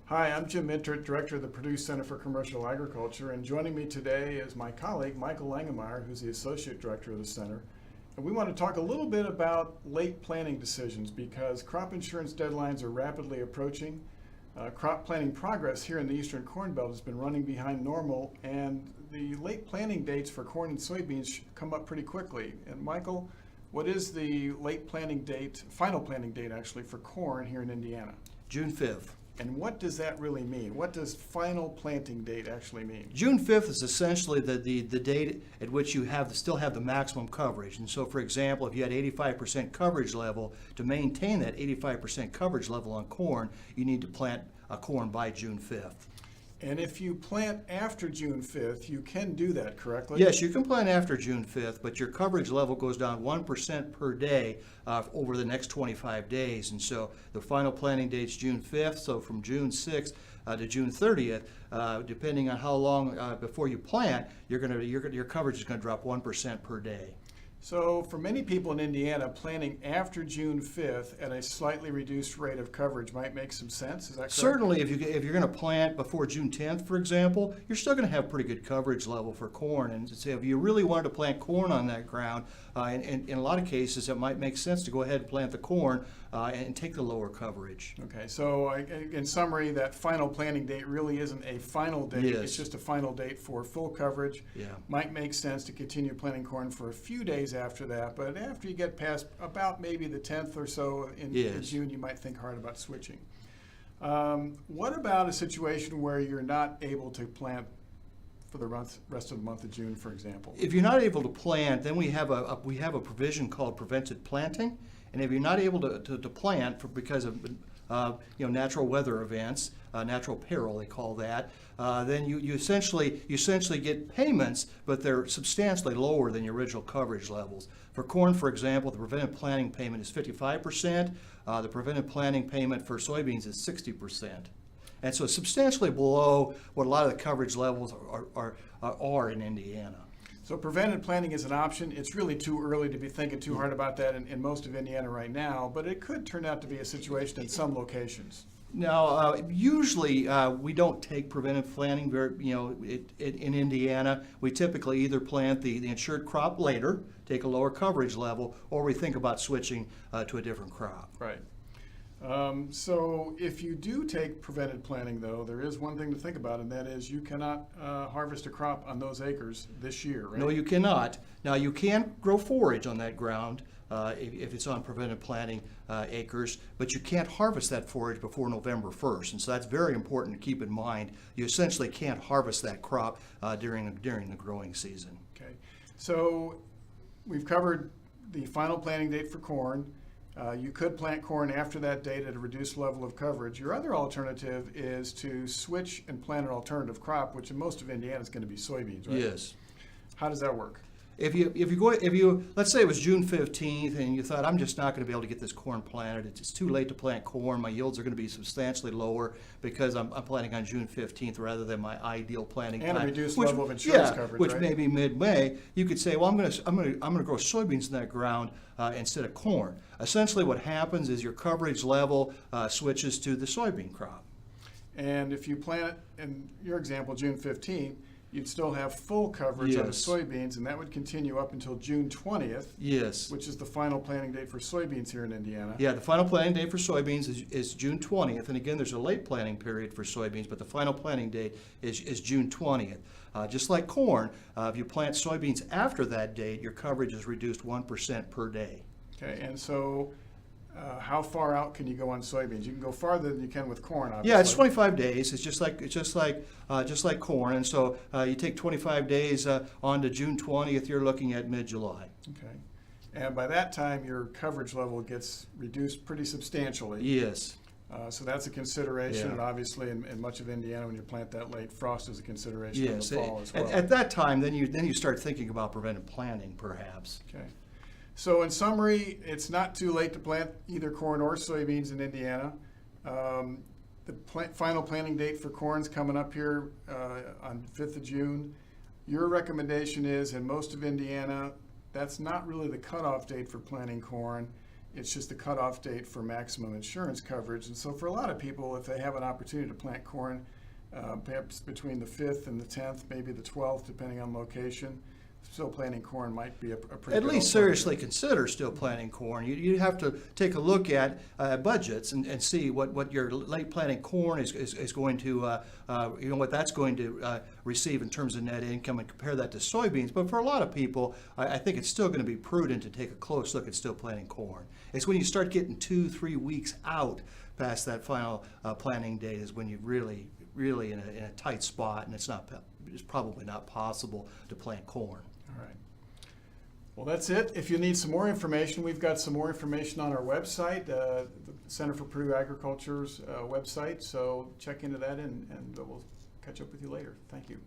Hi, I'm Jim Mintrett, Director of the Purdue Center for Commercial Agriculture, and joining me today is my colleague, Michael Langemeyer, who's the Associate Director of the Center. And we want to talk a little bit about late planting decisions because crop insurance deadlines are rapidly approaching. Crop planting progress here in the Eastern Corn Belt has been running behind normal, and the late planting dates for corn and soybeans come up pretty quickly. And Michael, what is the late planting date, final planting date actually, for corn here in Indiana? June 5th. And what does that really mean? What does final planting date actually mean? June 5th is essentially the date at which you still have the maximum coverage. And so, for example, if you had 85% coverage level, to maintain that 85% coverage level on corn, you need to plant corn by June 5th. And if you plant after June 5th, you can do that correctly? Yes, you can plant after June 5th, but your coverage level goes down 1% per day over the next 25 days. And so the final planting date's June 5th, so from June 6th to June 30th, depending on how long before you plant, your coverage is going to drop 1% per day. So for many people in Indiana, planting after June 5th at a slightly reduced rate of coverage might make some sense. Is that correct? Certainly, if you're going to plant before June 10th, for example, you're still going to have pretty good coverage level for corn. And so if you really wanted to plant corn on that ground, in a lot of cases, it might make sense to go ahead and plant the corn and take the lower coverage. Okay, so in summary, that final planting date really isn't a final date. Yes. It's just a final date for full coverage. Yeah. Might make sense to continue planting corn for a few days after that, but after you get past about maybe the 10th or so in June, you might think hard about switching. What about a situation where you're not able to plant for the rest of the month of June, for example? If you're not able to plant, then we have a provision called prevented planting. And if you're not able to plant because of natural weather events, natural peril they call that, then you essentially get payments, but they're substantially lower than your original coverage levels. For corn, for example, the prevented planting payment is 55%. The prevented planting payment for soybeans is 60%. And so it's substantially below what a lot of the coverage levels are in Indiana. So prevented planting is an option. It's really too early to be thinking too hard about that in most of Indiana right now, but it could turn out to be a situation in some locations. Now, usually we don't take preventive planting in Indiana. We typically either plant the insured crop later, take a lower coverage level, or we think about switching to a different crop. Right. So if you do take prevented planting, though, there is one thing to think about, and that is you cannot harvest a crop on those acres this year, right? No, you cannot. Now, you can grow forage on that ground if it's on prevented planting acres, but you can't harvest that forage before November 1st, and so that's very important to keep in mind. You essentially can't harvest that crop during the growing season. Okay. So we've covered the final planting date for corn. You could plant corn after that date at a reduced level of coverage. Your other alternative is to switch and plant an alternative crop, which in most of Indiana is going to be soybeans, right? Yes. How does that work? If you let's say it was June 15th and you thought, I'm just not going to be able to get this corn planted. It's too late to plant corn. My yields are going to be substantially lower because I'm planting on June 15th rather than my ideal planting time. And a reduced level of insurance coverage, which right? may be mid-May. You could say, well, I'm going to grow soybeans in that ground instead of corn. Essentially, what happens is your coverage level switches to the soybean crop. And if you plant it, in your example, June 15th, you'd still have full coverage on the soybeans, and that would continue up until June 20th, yes, which is the final planting date for soybeans here in Indiana. Yeah, the final planting date for soybeans is June 20th, and again, there's a late planting period for soybeans, but the final planting date is June 20th. Just like corn, if you plant soybeans after that date, your coverage is reduced 1% per day. Okay, and so how far out can you go on soybeans? You can go farther than you can with corn, obviously. Yeah, it's 25 days. It's just like corn, and so you take 25 days on to June 20th. You're looking at mid-July. Okay, and by that time, your coverage level gets reduced pretty substantially. Yes. So that's a consideration, Yeah. and obviously in much of Indiana, when you plant that late, frost is a consideration in the fall as well. At that time, then you start thinking about preventive planting, perhaps. Okay. So in summary, it's not too late to plant either corn or soybeans in Indiana. The final planting date for corn's coming up here on 5th of June. Your recommendation is, in most of Indiana, that's not really the cutoff date for planting corn. It's just the cutoff date for maximum insurance coverage. And so for a lot of people, if they have an opportunity to plant corn, perhaps between the 5th and the 10th, maybe the 12th, depending on location, still planting corn might be a pretty At good least alternative. seriously consider still planting corn. You have to take a look at budgets and see what your late planting corn is going to, what that's going to receive in terms of net income, and compare that to soybeans. But for a lot of people, I think it's still going to be prudent to take a close look at still planting corn. It's when you start getting 2-3 weeks out past that final planting date is when you really in a tight spot, and it's probably not possible to plant corn. All right. Well, that's it. If you need some more information, we've got some more information on our website, the Center for Purdue Agriculture's website. So check into that, and we'll catch up with you later. Thank you.